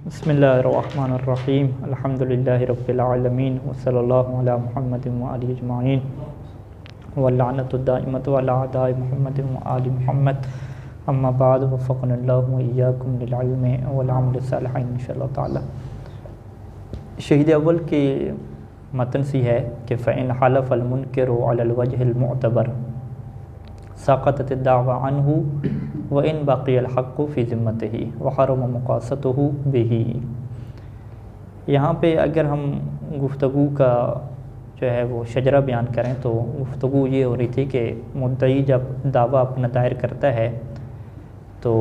बिस्मिल्लाहिर्रहमानिर्रहीम अल्हम्दुलिल्लाहि रब्बिल आलमीन वस्सल्लल्लाहु अला मुहम्मदिन व आलिहि अजमाइन व लअनतु दाइमतु अला अदाइ मुहम्मदिन व आलि मुहम्मद अम्मा बाद वफ़क़नल्लाहु व इय्याकुम लिल इल्मि वल अमलि सालिह इंशाअल्लाह ताला। शहीद अव्वल की मतन सी है कि फ़इन हलफ़ अल मुनकिरु अलल वजहिल मुअतबर सक़तत दावा अन्हु व इन बक़ियल हक़्क़ु फ़ी ज़िम्मतिही व हरम मुक़ासतुहु बिही। यहाँ पे अगर हम गुफ्तगू का जो है वो शजरा बयान करें तो गुफ्तगू ये हो रही थी कि मुद्दई जब दावा अपना दायर करता है तो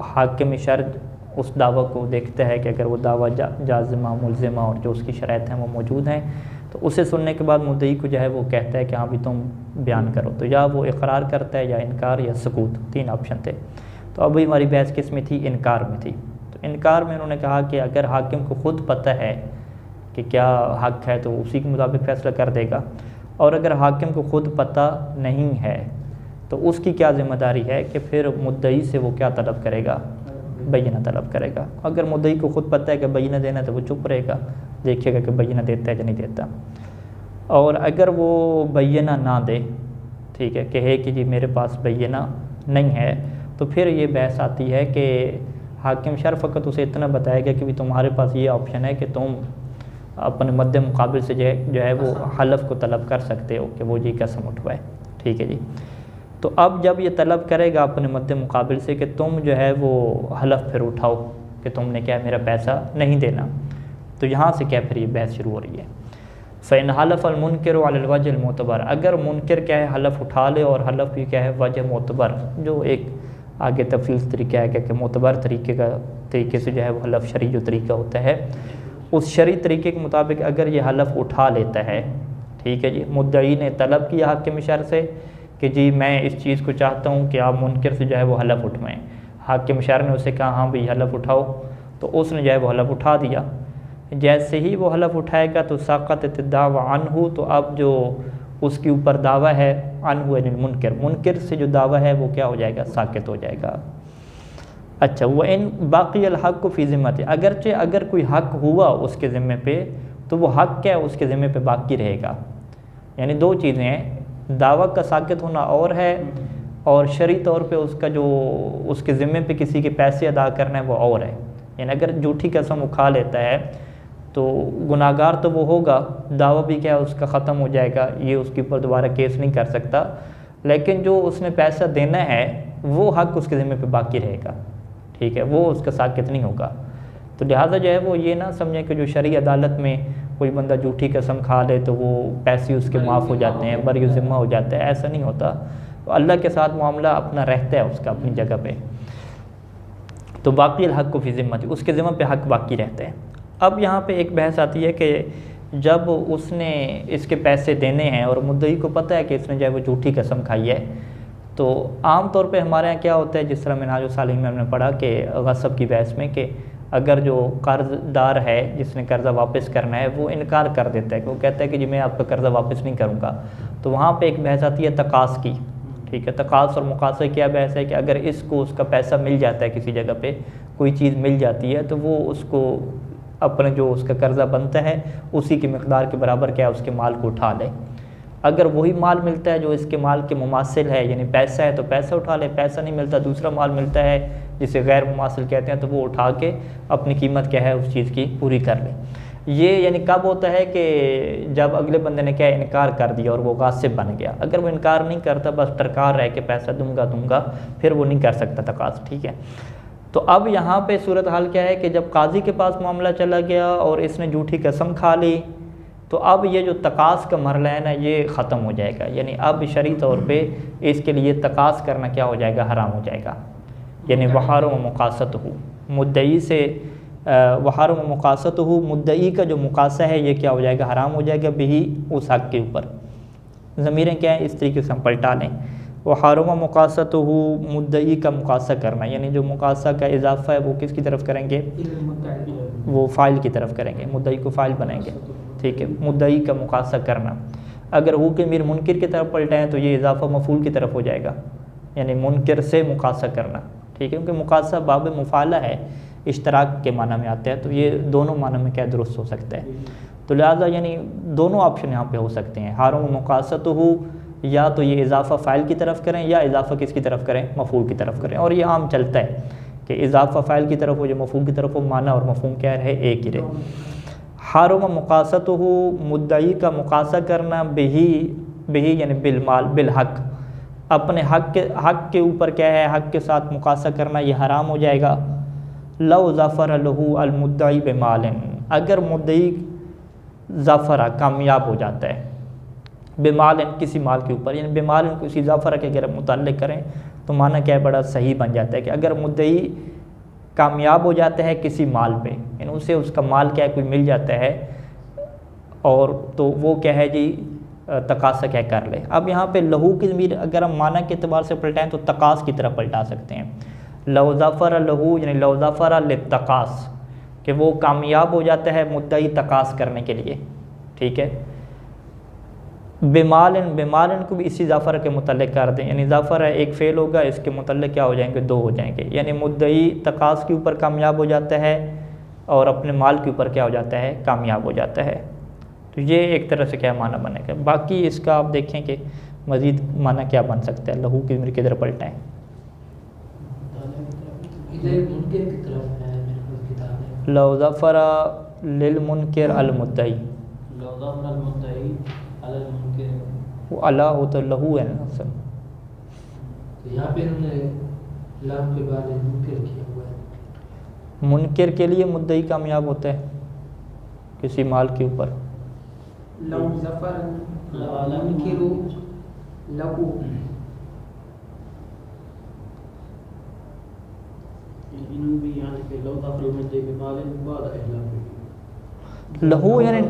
हाकिम शर्त उस दावा को देखता है कि अगर वो दावा जाज़िमा मुल्ज़िमा और जो उसकी शराइत हैं वो मौजूद हैं तो उसे सुनने के बाद मुद्दई को जो है वो कहता है कि हाँ भी तुम बयान करो, तो या वो इकरार करता है या इनकार या सकूत, तीन ऑप्शन थे। तो अभी हमारी बहस किस में थी? इनकार में थी। तो इनकार में उन्होंने कहा कि अगर हाकिम को ख़ुद पता है कि क्या हक़ है तो उसी के मुताबिक फ़ैसला कर देगा, और अगर हाकिम को ख़ुद पता नहीं है तो उसकी क्या ज़िम्मेदारी है कि फिर मुद्दई से वो क्या तलब करेगा? बय्यना तलब करेगा। अगर मुद्दई को ख़ुद पता है कि बय्यना देना तो वो चुप रहेगा, देखिएगा कि बय्यना देता है या नहीं देता। और अगर वो बय्यना ना दे, ठीक है, कहे कि जी मेरे पास बय्यना नहीं है, तो फिर ये बहस आती है कि हाकिम शर फ़कत उसे इतना बताएगा कि भी तुम्हारे पास ये ऑप्शन है कि तुम अपने मद्दे मुकाबिल से जो है वो हलफ को तलब कर सकते हो कि वो जी कसम उठवाए, ठीक है जी। तो अब जब ये तलब करेगा अपने मद्दे मुकाबिल से कि तुम जो है वो हलफ फिर उठाओ कि तुमने क्या मेरा पैसा नहीं देना, तो यहाँ से क्या फिर ये बहस शुरू हो रही है। फ़इन हलफ़ अल मुनकिर अलल वजह मोतबर, अगर मुनकिर क्या है हलफ उठा ले और हलफ भी क्या है वजह मोतबर, जो एक आगे तफसील तरीका है कि मोतबर तरीके से जो है वो हलफ शरी जो तरीका होता है उस शरी तरीके के मुताबिक अगर ये हलफ उठा लेता है, ठीक है जी। मुद्दई ने तलब किया हाकिम शर से कि जी मैं इस चीज़ को चाहता हूँ कि आप मुनकिर से जो है वो हलफ उठवाएँ। हाकिम शर ने उसे कहा हाँ भाई हलफ उठाओ, तो उसने जो है वो हलफ उठा दिया। जैसे ही वो हलफ उठाएगा तो साक़त दावा अन्हु, तो अब जो उसके ऊपर दावा है अन्हु यानी मुनकिर, मुनकिर से जो दावा है वो क्या हो जाएगा? साक़ित हो जाएगा। अच्छा, वह इन बाक़ियल हक़्क़ु फ़ी ज़िम्मति, अगरचे अगर कोई हक़ हुआ उसके ज़िम्मे पे तो वो हक़ क्या है उसके ज़िम्मे पे बाकी रहेगा। यानी दो चीज़ें हैं, दावा का साक़ित होना और है और शरई तौर पे उसका जो उसके ज़िम्मे पे किसी के पैसे अदा करना है वो और है। यानी अगर झूठी कसम उठा लेता है तो गुनाहगार तो वो होगा, दावा भी क्या है उसका ख़त्म हो जाएगा, ये उसके ऊपर दोबारा केस नहीं कर सकता, लेकिन जो उसने पैसा देना है वो हक़ उसके ज़िम्मे पे बाकी रहेगा, ठीक है, वो उसका साक़ित नहीं होगा। तो लिहाजा जो है वो ये ना समझें कि जो शरई अदालत में कोई बंदा झूठी कसम खा ले तो वो पैसे उसके माफ़ हो जाते हैं, बरी ज़िम्मा हो जाता है, ऐसा नहीं होता। तो अल्लाह के साथ मामला अपना रहता है उसका अपनी जगह पे। तो बाकी हक़ फ़ी ज़िम्मति, उसके ज़िम्मा पे हक़ बाकी रहते हैं। अब यहाँ पे एक बहस आती है कि जब उसने इसके पैसे देने हैं और मुद्दई को पता है कि इसने जो है वो झूठी कसम खाई है, तो आम तौर पे हमारे यहाँ क्या होता है, जिस तरह मिनहाजुस सालिहीन में हमने पढ़ा कि गस्ब की बहस में, कि अगर जो कर्ज़दार है जिसने कर्ज़ा वापस करना है वो इनकार कर देता है कि वो कहता है कि जी मैं आपका कर्ज़ा वापस नहीं करूँगा, तो वहाँ पे एक बहस आती है तकास की, ठीक है। तकास और मुकासे क्या बहस है कि अगर इसको उसका पैसा मिल जाता है, किसी जगह पे कोई चीज़ मिल जाती है, तो वो उसको अपने जो उसका कर्ज़ा बनता है उसी की मिक़दार के बराबर क्या है उसके माल को उठा ले। अगर वही माल मिलता है जो इसके माल के मुमासिल है, यानी पैसा है तो पैसा उठा ले, पैसा नहीं मिलता दूसरा माल मिलता है जिसे गैर मुमासिल कहते हैं, तो वो उठा के अपनी कीमत क्या है उस चीज़ की पूरी कर ले। ये यानी कब होता है कि जब अगले बंदे ने क्या इनकार कर दिया और वो गासिब बन गया। अगर वो इनकार नहीं करता, बस टरकार रह के पैसा दूंगा, फिर वो नहीं कर सकता तकास, ठीक है। तो अब यहाँ पे सूरत हाल क्या है कि जब काजी के पास मामला चला गया और इसने झूठी कसम खा ली, तो अब ये जो तकास का मरला है ना ये ख़त्म हो जाएगा। यानी अब शरई तौर पे इसके लिए तकास करना क्या हो जाएगा? हराम हो जाएगा। यानी वहार व मुकासत हो मुद्दई से, वहार व मुकासत हो मुद्दई का जो मुकासा है ये क्या हो जाएगा? हराम हो जाएगा बिही, उस हक़ के ऊपर। ज़मीरें क्या है इस तरीके से हम पलटा लें। वहार व मुकासत हो मुद्दई का मुकासा करना, यानी जो मुकासा का इजाफ़ा है वो किसकी तरफ करेंगे? वो फ़ाइल की तरफ करेंगे, मुद्दई को फ़ाइल बनाएंगे, ठीक है। मुद्दई का मुकासा करना, अगर हु के मीर मुनकिर की तरफ पलटाएँ तो ये इजाफ़ा मफ़ूल की तरफ हो जाएगा, यानी मुनकिर से मुकासा करना, ठीक है, क्योंकि मुकासा बाब मुफ़ाला है, इश्तराक के माना में आता है, तो ये दोनों माना में क्या दुरुस्त हो सकता है। तो लिहाजा यानी दोनों ऑप्शन यहाँ पे हो सकते हैं, हारुम मुकासतहु, या तो ये इजाफ़ा फ़ाइल की तरफ करें या इजाफ़ा किसकी तरफ करें, मफ़ूल की तरफ करें। और ये आम चलता है कि इजाफ़ा फ़ाइल की तरफ हो या मफ़ूल की तरफ हो, माना और मफ़हूम क्या रहे, एक ही रहे। हारुम मुकासतहु, मुद्दई का मुकासा करना, बिही यानी बिलमाल, बिलहक़, अपने हक़ के ऊपर क्या है, हक़ के साथ मुकासा करना ये हराम हो जाएगा। लव ज़फ़र लहू अल मुद्दई बिमालिन, अगर मुद्दई ज़फ़रा कामयाब हो जाता है बेमालिन किसी माल के ऊपर, यानी बेमालिन किसी ज़फ़रा के अगर मुताल्लिक़ करें तो माना क्या है, बड़ा सही बन जाता है कि अगर मुद्दई कामयाब हो जाता है किसी माल पे, यानी उसे उसका माल क्या है कोई मिल जाता है, और तो वो क्या है जी तकासा क्या कर ले। अब यहाँ पे लहू की ज़मीर अगर हम माना के अतबार से पलटाएँ तो तकास की तरफ पलटा सकते हैं। लव ज़फ़र लहू यानी लव ज़फ़र लित्तकास, कि वो कामयाब हो जाता है मुद्दई तकास करने के लिए, ठीक है। बेमालिन को भी इसी ज़फ़र के मुतल्लिक़ कर दें, यानी ज़फ़र है एक फ़ेल होगा, इसके मुतल्लिक़ क्या हो जाएंगे, दो हो जाएंगे, यानी मुद्दई तकास के ऊपर कामयाब हो जाता है और अपने माल के ऊपर क्या हो जाता है, कामयाब हो जाता है। तो ये एक तरह से क्या माना बनेगा। बाकी इसका आप देखें कि मज़ीद माना क्या बन सकता है, लहू की ज़मीर किधर पलटाएँ। लव ज़फ़रा लिल मुनकिर अल मुद्दई, वो अला हो तो लहू है ना असल, तो यहाँ पे इन्होंने लाम के बाद मुनकिर किया हुआ है। मुनकिर के लिए मुद्दई कामयाब होता है किसी माल के ऊपर। लव ज़फ़र मुनकिरु लहू, इन्होंने भी यहाँ पे लव ज़फ़र मुद्दई के माल बाद लहू यानी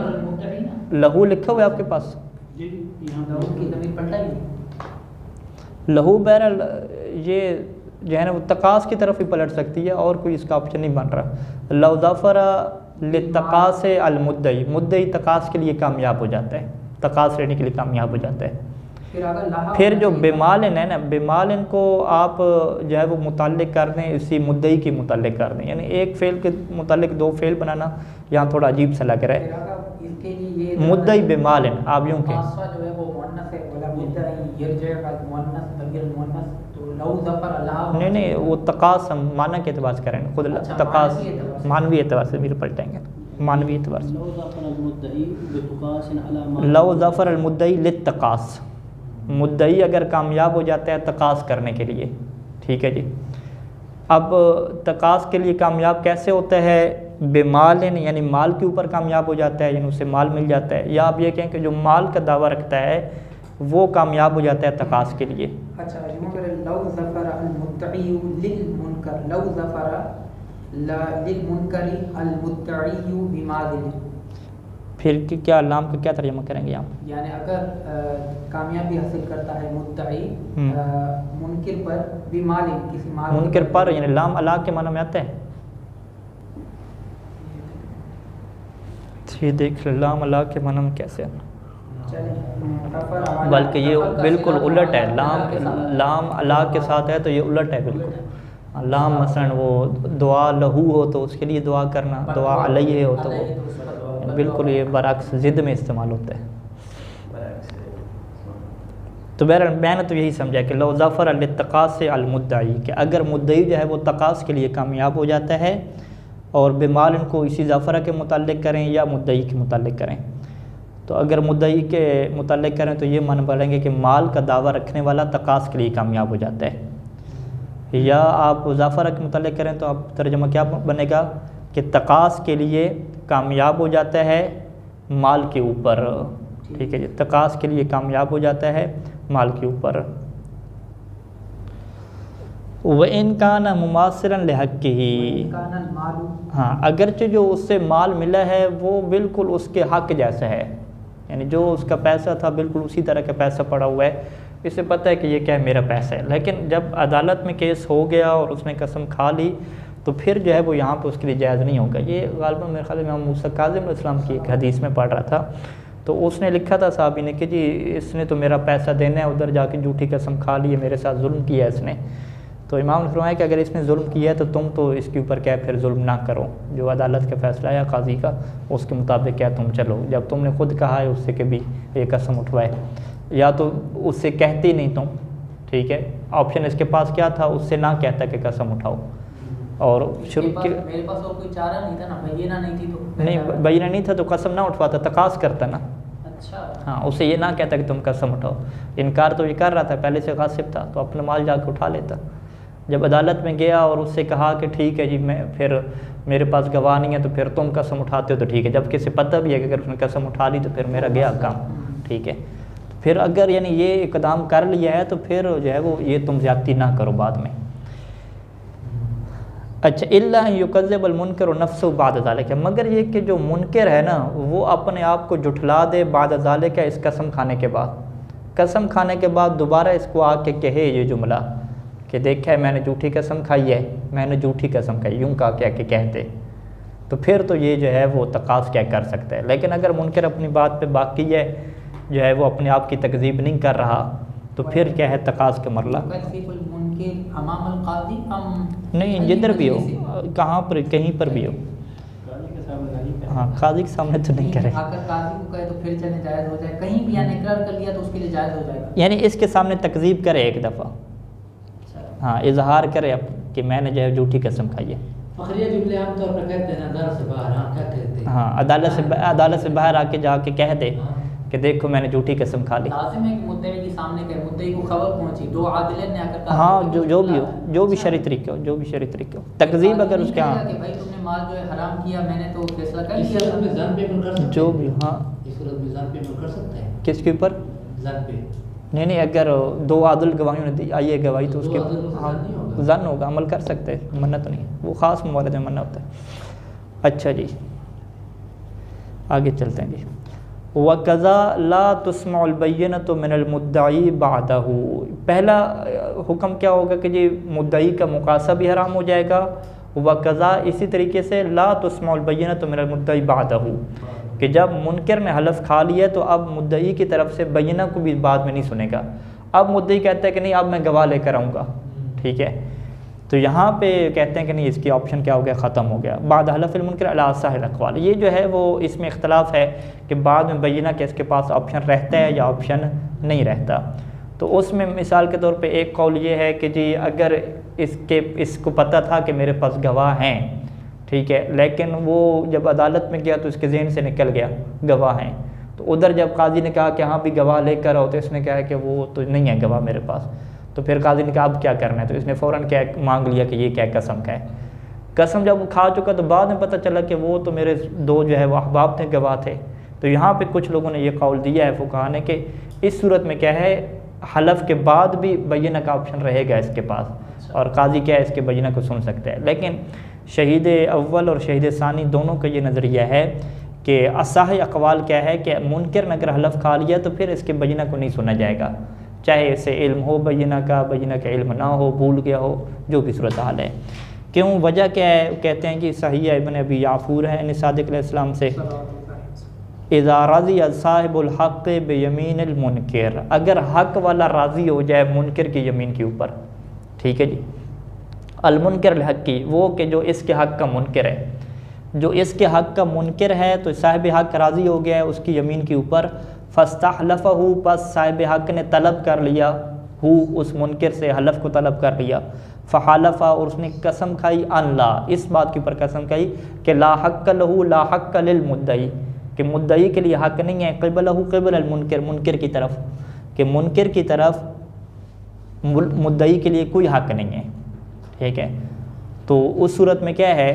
लहू लिखा हुआ है आपके पास, लहू बहरहाल ये जो है ना वो तकास की तरफ ही पलट सकती है, और कोई इसका ऑप्शन नहीं बन रहा। लव ज़फ़रा लित्तकास अल मुद्दई, मुद्दई तकास के लिए कामयाब हो जाता है, तकास लेने के लिए कामयाब हो जाता है। फिर जो बेमालिन है ना, बेमालिन को आप जो है वो मुताल्लिक़ कर दें इसी मुद्दई की मुताल्लिक़ कर दें, यानी एक फ़ेल के मुताल्लिक़ दो फ़ेल बनाना यहाँ थोड़ा अजीब सा लग रहा है। मुद्दई बेमालिन आप यूँ के नहीं वो तकास हम माना के एतबार से करें, खुद तकास मानवी एतबार से भी पलटेंगे, मानवी एतबार से। लव ज़फ़र अल मुद्दई लित्तकास, मुद्दई अगर कामयाब हो जाता है तकास करने के लिए, ठीक है जी। अब तकास के लिए कामयाब कैसे होता है, बेमालिन यानी माल के ऊपर कामयाब हो जाता है, यानी उसे माल मिल जाता है, या आप ये कहें कि जो माल का दावा रखता है वो कामयाब हो जाता है तकास के लिए। अच्छा, लव ज़फ़र अल मुद्दई लिल मुनकर, लव ज़फ़र लिल मुनकरी अल मुद्दई बिमादिल, फिर क्या लाम का क्या तर्जुमा करेंगे यहाँ, यानी अगर कामयाबी हासिल करता है मुद्दई मुनकिर पर बिमालिन किसी माल, मुनकिर पर यानी लाम अला के माना में आता है। ये देख लाम अला के माना में कैसे है, बल्कि ये बिल्कुल उलट है, लाम अला के साथ है तो ये उलट है बिल्कुल। लाम मसलन वो दुआ लहू हो तो उसके लिए दुआ करना, दुआ अलैहि हो तो वो बिल्कुल ये बरअक्स ज़िद में इस्तेमाल होता है। तो बहरहाल मैंने तो यही समझा कि लव ज़फ़र लित्तकास अल मुद्दई, कि अगर मुद्दई जो है वो तकास के लिए कामयाब हो जाता है और बेमाल इनको इसी ज़फ़रा के मुताल्लिक़ करें या मुद्दई के मुताल्लिक़ करें, तो अगर मुद्दई के मुताल्लिक़ करें तो ये मान पड़ेंगे कि माल का दावा रखने वाला तकास के लिए कामयाब हो जाता है, या आप ज़फ़रा के मुताल्लिक़ करें तो आप तर्जुमा क्या बनेगा कि तकास के लिए कामयाब हो जाता है माल के ऊपर, ठीक है जी, तकास के लिए कामयाब हो जाता है माल के ऊपर। व इनकाना मुमासिरन लिहक़्क़िही, हाँ अगरचे जो उससे माल मिला है वो बिल्कुल उसके हक़ जैसा है, यानी जो उसका पैसा था बिल्कुल उसी तरह का पैसा पड़ा हुआ है, इसे पता है कि ये क्या है मेरा पैसा है, लेकिन जब अदालत में केस हो गया और उसने कसम खा ली तो फिर जो है वो यहाँ पे उसके लिए जायज़ नहीं होगा। ये ग़ालिबन मेरे ख्याल में इमाम मूसा काज़िम अलैहिस्सलाम की एक हदीस में पढ़ रहा था, तो उसने लिखा था साहबी ने कि जी इसने तो मेरा पैसा देना है, उधर जाके झूठी कसम खा ली है, मेरे साथ जुल्म किया इसने, तो इमाम ने फरमाया कि अगर इसने जुल्म किया है तो तुम तो इसके ऊपर क्या फिर जुल्म ना करो, जो अदालत का फैसला है काजी का उसके मुताबिक क्या तुम चलो। जब तुमने खुद कहा है उससे कि भी ये कसम उठवाए, या तो उससे कहती नहीं तुम, ठीक है, ऑप्शन इसके पास क्या था, उससे ना कहता कि कसम उठाओ। और शुरू के मेरे पास और कोई चारा नहीं था ना, बैयना नहीं थी तो नहीं, बैयना नहीं था तो कसम ना उठवाता, तकास करता ना। अच्छा हाँ, उससे ये ना कहता कि तुम कसम उठाओ। इनकार तो ये कर रहा था, पहले से गासिब था, तो अपना माल जाके उठा लेता। जब अदालत में गया और उससे कहा कि ठीक है जी, मैं फिर मेरे पास गवाह नहीं है तो फिर तुम कसम उठाते हो तो ठीक है, जबकि इसे पता भी है कि अगर उसने कसम उठा ली तो फिर मेरा गया काम, ठीक है। तो फिर अगर यानी ये इक़दाम कर लिया है तो फिर जो है वो ये तुम ज़्यादती ना करो बाद में। अच्छा, इल्ला युकज़्ज़िबल मुनकर नफ्सहु बाद ज़ालिका, मगर ये कि जो मुनकर है ना वो अपने आप को जुठला दे बाद ज़ालिका, इस कसम खाने के बाद। कसम खाने के बाद दोबारा इसको आके कहे ये जुमला कि देखा है मैंने झूठी कसम खाई है, मैंने झूठी कसम खाई, यूँ कहा क्या कि कहते, तो फिर तो ये जो है वो तकास क्या कर सकता है। लेकिन अगर मुनकर अपनी बात पे बाकी है, जो है वो अपने आप की तकज़ीब नहीं कर रहा, तो फिर क्या है तकास का मरला। नहीं, जिधर भी हो, कहाँ पर कहीं पर भी हो, हाँ, काजी के सामने तो नहीं करे, अगर काजी को कहे तो फिर चले जायज़ हो जाए, कहीं भी यानी इकरार कर लिया तो उसके लिए जायज़ हो जाएगा, यानी इसके सामने तकज़ीब करे एक दफ़ा, हाँ, इजहार करे अब कि मैंने जो है झूठी कसम खाई है। फखरिया जुमले आमतौर पर कहते हैं ना, दर से बाहर, हाँ क्या कहते हैं, हाँ, अदालत से बाहर आके जाके कह दे कि देखो मैंने झूठी कसम खा ली। लाजिम है कि मुद्दई के सामने के मुद्दई को खबर पहुंची, दो आदिल ने आकर कहा, हाँ, जो भी हो, जो भी शरई तरीके हो, जो भी शरई तरीके हो, तकज़ीब अगर उसके, हाँ, कि भाई तुमने माल जो है हराम किया, मैंने तो फैसला कर इस सूरत में लिया, ज़न पे अमल कर सकते हैं, जो भी, हाँ, इस सूरत में ज़न पे अमल कर सकते हैं, किसके ऊपर, ज़न पे, नहीं, अगर दो आदिल गवाहियों ने दी आई है गवाही तो उसके, हाँ, ज़न होगा, अमल कर सकते हैं, मन्ना तो नहीं, वो ख़ास मवालिद में मन्ना होता है। अच्छा जी, आगे चलते हैं जी। वक़ज़ा ला तुस्मउल बय्यनतु मिनल मुद्दई बादहू, पहला हुक्म क्या होगा कि जी मुद्दई का मुकासा भी हराम हो जाएगा। वक़ज़ा इसी तरीके से ला तुस्मउल बय्यनतु मिनल मुद्दई बादहू, कि जब मुनकर ने हलफ खा लिया तो अब मुद्दई की तरफ से बय्यना को भी बाद में नहीं सुनेगा। अब मुद्दई कहता है कि नहीं अब मैं गवाह लेकर आऊँगा, ठीक है, तो यहाँ पे कहते हैं कि नहीं इसकी ऑप्शन क्या हो गया, ख़त्म हो गया। बाद हलफ़िल मुनकर अला साहिल अक़वाल, ये जो है वो इसमें इख्तलाफ है कि बाद में बय्यना के इसके पास ऑप्शन रहता है या ऑप्शन नहीं रहता। तो उसमें मिसाल के तौर पे एक कौल ये है कि जी अगर इसको पता था कि मेरे पास गवाह हैं, ठीक है, लेकिन वो जब अदालत में गया तो इसके ज़हन से निकल गया गवाह हैं, तो उधर जब काजी ने कहा कि हाँ भी गवाह लेकर आओ तो इसने कहा कि वो तो नहीं है गवाह मेरे पास, तो फिर काजी ने कहा अब क्या करना है, तो इसने फ़ौरन क्या मांग लिया कि ये क्या कसम का है। कसम जब वो खा चुका तो बाद में पता चला कि वो तो मेरे दो जो है वो अहबाब थे, गवाह थे। तो यहाँ पे कुछ लोगों ने ये कौल दिया है फुक़हा ने कि इस सूरत में क्या है, हलफ के बाद भी बय्यना का ऑप्शन रहेगा इसके पास, और काजी क्या है इसके बय्यना को सुन सकता है। लेकिन शहीद अव्वल और शहीद सानी दोनों का ये नज़रिया है कि असाह अक़वाल क्या है कि मुनकर ने अगर हलफ खा लिया तो फिर इसके बय्यना को नहीं सुना जाएगा, चाहे इसे इल्म हो बय्यना का इल्म ना हो, भूल गया हो, जो भी सूरत हाल है। क्यों, वजह क्या है, कहते हैं कि सही इब्न अबी याफूर है सादिक़ अलैहिस्सलाम से, इज़ा रज़ी साहिबुल हक़ बियमीनिल मुनकर, अगर हक़ वाला राज़ी हो जाए मुनकर की यमीन के ऊपर, ठीक है जी, अल मुनकर हक़ की, वो कि जो इसके हक़ का मुनकर है, जो इसके हक़ का मुनकर है तो साहिब हक़ राज़ी हो गया है उसकी यमीन के ऊपर, फस्तहलफ़हु, बस साहिब हक़ ने तलब कर लिया, उस मुनकर से हलफ को तलब कर लिया, फ़हालफ़ा, और उसने कसम खाई, अल्ला, इस बात के ऊपर कसम खाई कि ला हक़्क़ लहू ला हक़्क़ लिल मुद्दई, कि मुद्दई के लिए हक़ नहीं है, क़िबलहू क़िबल अल मुनकर, मुनकर की तरफ, कि मुनकर की तरफ मुद्दई के लिए कोई हक़ नहीं है, ठीक है। तो उस सूरत में क्या है,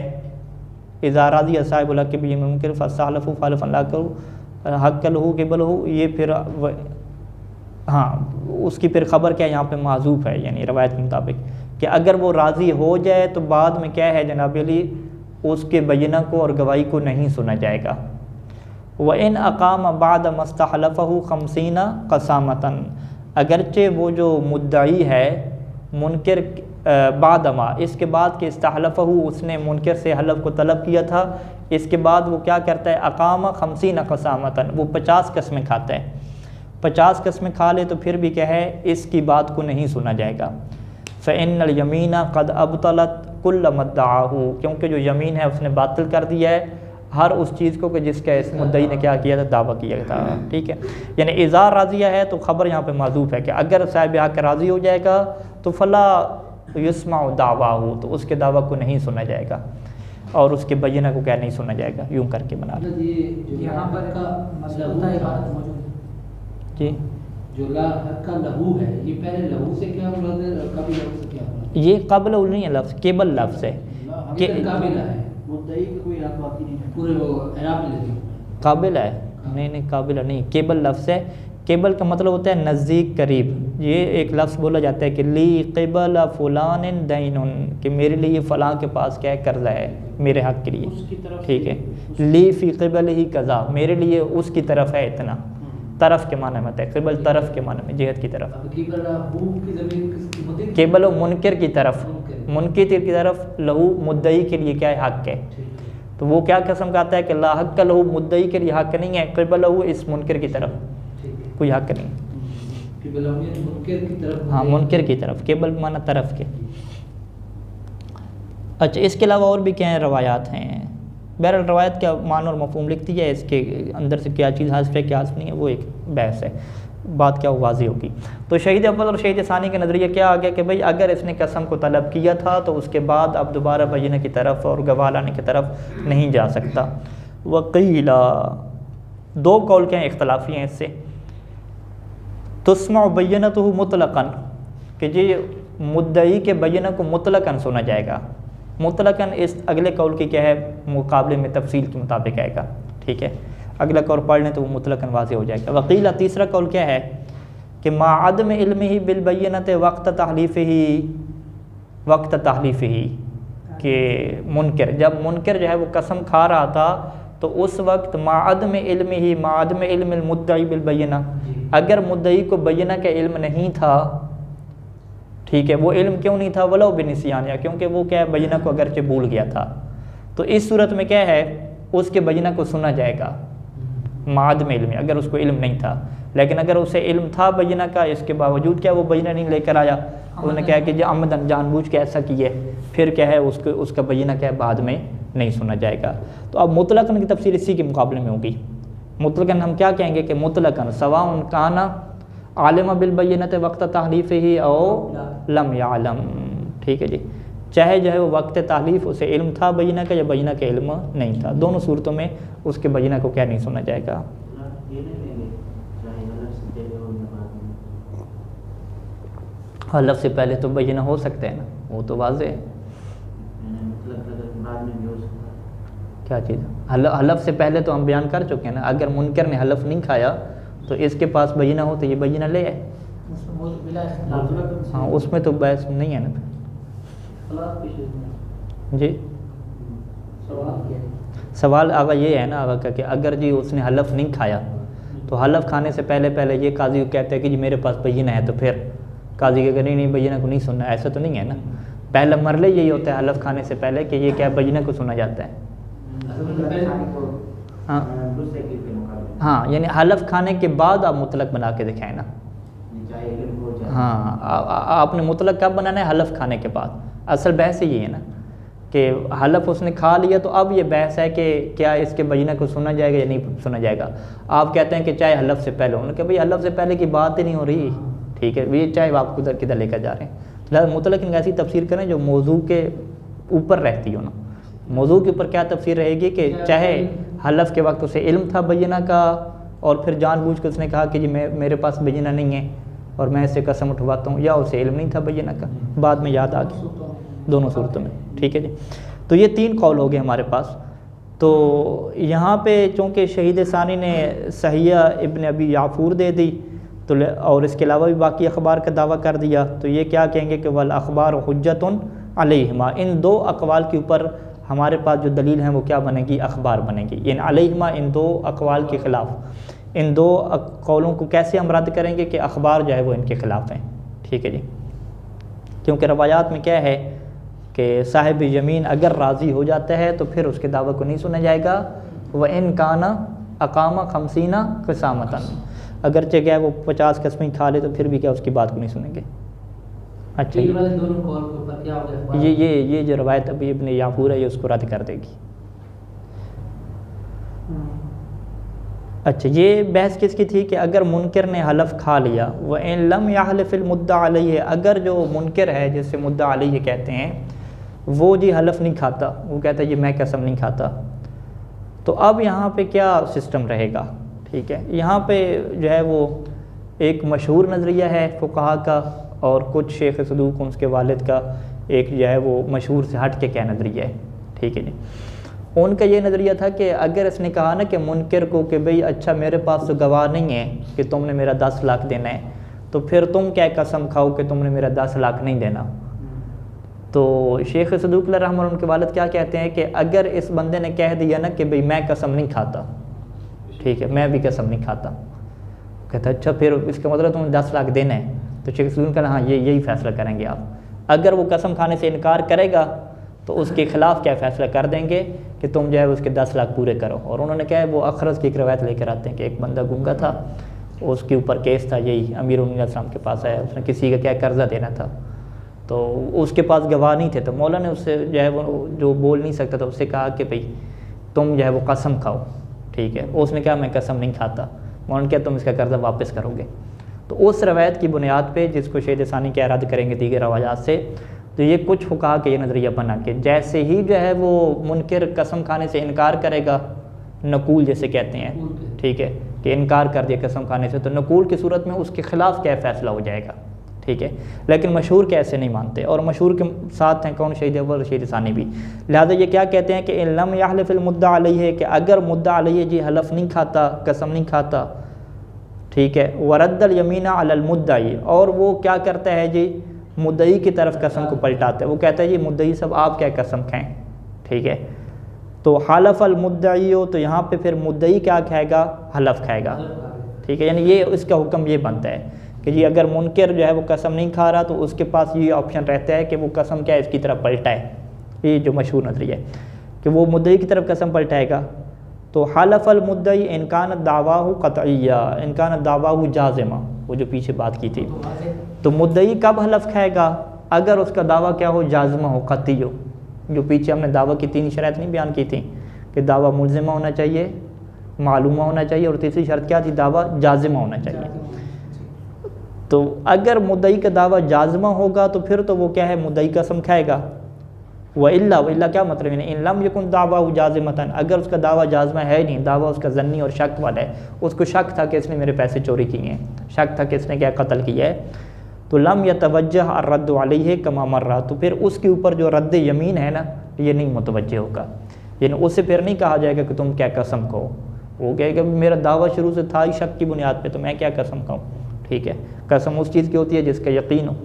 इज़ा राज़ी साहिबुल हक़्क़ बियमीनिल मुनकर फस्तहलफ़ू फ़हलफ़ ला करू हक़्क़ लहू क़िबलहू, ये फिर हाँ उसकी फिर ख़बर क्या है यहाँ पे माज़ूफ़ है, यानी रवायत के मुताबिक कि अगर वो राज़ी हो जाए तो बाद में क्या है जनाब अली, उसके बय्यना को और गवाही को नहीं सुना जाएगा। व इन अक़ाम बाद मस्तहलफ़हु ख़म्सीना क़सामतन, अगरचे वो जो मुद्दई है मुनकर बादमा, इसके बाद के इस्तहलफ़हु, उसने मुनकर से हलफ को तलब किया था, इसके बाद वो क्या करता है, अक़ाम ख़म्सीना क़सामतन, वो 50 कस्में खाता है, 50 कस्में खा ले तो फिर भी क्या है इसकी बात को नहीं सुना जाएगा। फ़इन्नल यमीना क़द अबतलत कुल्ल मद्दअहू, क्योंकि जो यमीन है उसने बातिल कर दिया है हर उस चीज़ को कि जिसका इस मुद्दई ने क्या किया था, दावा किया था। ठीक है, यानी इज़ा राज़िया है तो ख़बर यहाँ पे माज़ूफ़ है कि अगर साहिब हक़ राज़ी हो जाएगा तो फ़ला युस्मा दावाहू, तो उसके दावा को नहीं सुना जाएगा और उसके बय्यना को क्या नहीं सुना जाएगा। यूँ करके बना यहाँ पर का मसला इबारत मौजूद जी। जो ला हक का लहू है, ये पहले लहू से क्या मुराद है, कभी लहू से क्या मुराद है? ये काबिल नहीं है लफ्ज़, केबल लफ्ज़ है कि काबिला है, मुद्दई का कोई इरादा बाकी नहीं है, पूरे वो इराब ले लेते हैं। काबिल है नहीं काबिल नहीं, केबल लफ्ज़ है। केबल का मतलब होता है नज़दीक, करीब। ये एक लफ्ज़ बोला जाता है कि ली क़िबल फ़ुलान दैनुन, कि मेरे लिए फ़लाँ के पास क्या है, कर्ज़ा है मेरे हक़ के लिए। ठीक है, ली फ़ी क़िबल ही कज़ा, मेरे लिए उसकी तरफ है इतना। तरफ के माने में है, क़िबल तरफ के माने में, जिहत की तरफ। केबल मुनकर की तरफ, मुनकर की तरफ, लहू मुद्दई के लिए क्या है, हक़ है। तो वो क्या कसम कहता है कि ला हक़ का लहू, मुद्दई के लिए हक़ नहीं है, क़िबल लहू इस मुनकर की तरफ कोई हक़ नहीं। हाँ, मुनकर की तरफ, केबल माना तरफ के। अच्छा, इसके अलावा और भी क्या है रवायात हैं। बहरहाल रवायत क्या मान और मफ़हूम लिखती है, इसके अंदर से क्या चीज़ हासिल है क्या हासिल नहीं है वो एक बहस है, बात क्या वाज़ी होगी। तो शहीद अव्वल और शहीद सानी का नज़रिया क्या आ गया कि भाई अगर इसने कसम को तलब किया था तो उसके बाद अब दोबारा बय्यना की तरफ और गवाह लाने की तरफ नहीं जा सकता। वक़ीला, दो कौल क्या हैं, इख्तलाफी हैं इससे। तुस्मा बय्यनतुहु मुतलक़न, कि जी मुद्दई के बय्यना को मुतलक़न सुना जाएगा। मुतलक़न इस अगले कौल की क्या है, मुकाबले में तफसील के मुताबिक आएगा। ठीक है, अगला कौल पढ़ लें तो वो मुतलक़न वाज़ेह हो जाएगा। वक़ीला, तीसरा कौल क्या है कि मा अदम इल्मिही बिल बय्यनत वक्त तहलीफ़िही, कि मुनकर, जब मुनकर जो है वो कसम खा रहा था तो उस वक्त मा अदम इल्मिही, मा अदम इल्मिल मुद्दई बिल बय्यना, अगर मुद्दई को बय्यना का इल्म नहीं था, ठीक है, वो इल्म क्यों नहीं था, वलो बिनिसियान, या क्योंकि वो क्या है बय्यना को अगरचे भूल गया था, तो इस सूरत में क्या है उसके बय्यना को सुना जाएगा माद में इल्म, अगर उसको इल्म नहीं था। लेकिन अगर उसे इल्म था बय्यना का, इसके बावजूद क्या वो बय्यना नहीं लेकर आया, उन्होंने क्या कि अमदन जानबूझ के ऐसा किए, फिर क्या है उसका बय्यना क्या है बाद में नहीं सुना जाएगा। तो अब मुतलक़न की तफसीर इसी के मुकाबले में होगी। मुतलक़न हम क्या कहेंगे कि मुतलक़न सवाउन काना आलिम बिल बय्यनत वक्त तहलीफ़िही औ लम यालम। ठीक है जी, चाहे जो है वो वक्त तालीफ़ उसे इल्म था बय्यना का या बय्यना का इल्म नहीं था, दोनों सूरतों में उसके बय्यना को क्या नहीं सुना जाएगा। हलफ से पहले तो बय्यना हो सकते हैं ना, वो तो वाज़ेह है। क्या चीज़, हलफ से पहले तो हम बयान कर चुके हैं ना, अगर मुनकर ने हलफ नहीं खाया तो इसके पास बय्यना हो तो ये बय्यना ले आए। हाँ, उसमें तो बहस नहीं है ना जी। सवाल आगा ये है ना आगा कि अगर जी उसने हलफ नहीं खाया तो हलफ खाने से पहले पहले ये काजी को कहते हैं कि जी मेरे पास बय्यना है, तो फिर काजी के अगर नहीं बय्यना को नहीं सुनना, ऐसा तो नहीं है ना। पहला मरले यही होता है हलफ खाने से पहले कि ये क्या बय्यना को सुना जाता है। हाँ, यानी हलफ खाने के बाद आप मुतलक बना के दिखाएं ना। हाँ, आपने मुतलक कब बनाना है, हलफ खाने के बाद। असल बहस ये है ना कि हलफ उसने खा लिया, तो अब ये बहस है कि क्या इसके बय्यना को सुना जाएगा या नहीं सुना जाएगा। आप कहते हैं कि चाहे हलफ से पहले, उन्होंने कहा भाई हलफ से पहले की बात ही नहीं हो रही, ठीक है, ये चाहे आप किधर किधर लेकर जा रहे हैं। मुतलक ऐसी तफसीर करें जो मौजू के ऊपर रहती हो ना। मौजू के ऊपर क्या तफसीर रहेगी कि चाहे हलफ के वक्त उसे इल्म था बय्यना का और फिर जानबूझ के उसने कहा कि जी मेरे पास बय्यना नहीं है और मैं इससे कसम उठवाता हूँ, या उसे इल्म नहीं था बय्यना का, बाद में याद आ गया, दोनों सूरतों में। ठीक है जी, तो ये 3 कौल हो गए हमारे पास। तो यहाँ पे चूँकि शहीद सानी ने सहिया इब्न अबी याफूर दे दी तो और इसके अलावा भी बाकी अखबार का दावा कर दिया, तो ये क्या कहेंगे कि वल अखबार हुज्जतुन अलैहिमा, इन 2 अकवाल के ऊपर हमारे पास जो दलील हैं वो क्या बनेगी, अखबार बनेगी। इन अलैहिमा, इन 2 अकवाल के ख़िलाफ़, इन 2 कौलों को कैसे हम रद्द करेंगे कि अखबार जो है वो इनके ख़िलाफ़ हैं। ठीक है जी, क्योंकि रवायात में क्या है कि साहिब यमीन अगर राज़ी हो जाता है तो फिर उसके दावे को नहीं सुना जाएगा। व इन काना अकामा खमसीना क़िसामतन, अगरचे क्या है वो 50 कस्में खा ले तो फिर भी क्या उसकी बात को नहीं सुनेंगे। अच्छा, ये वाले दोनों कॉल के ऊपर क्या हो गया? ये जो रवायत अभी इब्न याफूर है ये उसको रद्द कर देगी। अच्छा, ये बहस किसकी थी कि अगर मुनकर ने हलफ खा लिया, व इन लम याहलिफिल मुद्दा अलैहि, अगर जो मुनकर है जिसे मुद्दा अलैहि कहते हैं वो जी हलफ नहीं खाता, वो कहता है जी मैं कसम नहीं खाता, तो अब यहाँ पे क्या सिस्टम रहेगा? ठीक है, यहाँ पे जो है वो एक मशहूर नज़रिया है फुक़हा का और कुछ शेख सदूक उसके वालिद का एक जो है वो मशहूर से हट के क्या नज़रिया है। ठीक है जी, उनका ये नज़रिया था कि अगर इसने कहा ना कि मुनकर को कि भाई अच्छा मेरे पास तो गवाह नहीं है कि तुमने मेरा 10 लाख देना है, तो फिर तुम क्या कसम खाओ कि तुमने मेरा 10 लाख नहीं देना। तो शेख सदूक रहमान उनके वालिद क्या कहते हैं कि अगर इस बंदे ने कह दिया ना कि भाई मैं कसम नहीं खाता, ठीक है मैं भी कसम नहीं खाता, कहता अच्छा फिर इसका मतलब तुम्हें 10 लाख देना है, तो शेख सदूक कहना हाँ यही फैसला करेंगे आप। अगर वो कसम खाने से इनकार करेगा तो उसके ख़िलाफ़ क्या फ़ैसला कर देंगे कि तुम जो है उसके 10 लाख पूरे करो। और उन्होंने क्या है वो अखरज की एक रवायत लेकर आते हैं कि एक बंदा गूंगा था, उसके ऊपर केस था, यही अमीरुल इस्लाम के पास आया, उसने किसी का क्या कर्जा देना था, तो उसके पास गवाह नहीं थे, तो मौला ने उससे जो है वो जो बोल नहीं सकता था उससे कहा कि भाई तुम जो है वो कसम खाओ। ठीक है, उसने कहा मैं कसम नहीं खाता। मौला ने कहा तुम इसका कर्जा वापस करोगे। तो उस रवायत की बुनियाद पे जिसको शेख सानी क्या रद्द करेंगे दीगर रवायात से, तो ये कुछ फुक़हा के ये नज़रिया बना के जैसे ही जो है वो मुनकर कसम खाने से इनकार करेगा, नकूल जैसे कहते हैं, ठीक है कि इनकार कर दिया कसम खाने से, तो नकूल की सूरत में उसके ख़िलाफ़ क्या फ़ैसला हो जाएगा। ठीक है, लेकिन मशहूर के ऐसे नहीं मानते, और मशहूर के साथ हैं कौन? शहीद अव्वल शहीद सानी भी। लिहाजा ये क्या कहते हैं कि इन लम याहलिफिल मुद्दा अलैहि है कि अगर मुद्दा अलैहि जी हलफ नहीं खाता, कसम नहीं खाता, ठीक है, वरद्दल यमीना अलल मुद्दाई, और वो क्या करता है जी मुद्दई की तरफ कसम को पलटाता है, वो कहता है जी मुद्दई सब आप क्या कसम खाएं। ठीक है, तो हलफ अल मुद्दई हो तो यहाँ पे फिर मुद्दई क्या खाएगा? हलफ खाएगा। ठीक है, यानी ये इसका हुक्म ये बनता है कि जी अगर मुनकर जो है वो कसम नहीं खा रहा तो उसके पास ये ऑप्शन रहता है कि वो कसम क्या है इसकी तरफ पलटाए। ये जो मशहूर नज़रिया है कि वो मुद्दई की तरफ कसम पलटाएगा। तो हलफ अल मुद्दई इनकान दावाहु क़तइया, इनकान दावाहु जाज़िमा, वो जो पीछे बात की थी, तो मुद्दई कब हलफ खाएगा? अगर उसका दावा क्या हो? जाज़िमा हो, क़तई हो। जो पीछे हमने दावा की 3 शर्त नहीं बयान की थी कि दावा मुल्ज़िमा होना चाहिए, मालूमा होना चाहिए, और तीसरी शर्त क्या थी? दावा जाज़िमा होना चाहिए। तो अगर मुद्दई का दावा जाज़िमा होगा तो फिर तो वो क्या है? मुद्दई कसम खाएगा। व इल्ला क्या मतलब है? इन लम यकुन दावा जाज़िमतन, अगर उसका दावा जाज़िमा है ही नहीं, दावा उसका ज़न्नी और शक वाला है, उसको शक था कि इसने मेरे पैसे चोरी किए हैं, शक था कि इसने क्या कत्ल किया है, तो लम यतवज्जह अर्रद्दु अलैहि कमा मर्रा, तो फिर उसके ऊपर जो रद्द यमीन है ना ये नहीं मुतवज्जह होगा, यानी उससे फिर नहीं कहा जाएगा कि तुम क्या कसम कहो। वो कहेगा मेरा दावा शुरू से था ही शक की बुनियाद पे, तो मैं क्या कसम खाऊँ। ठीक है, कसम उस चीज़ की होती है जिसका यकीन हो।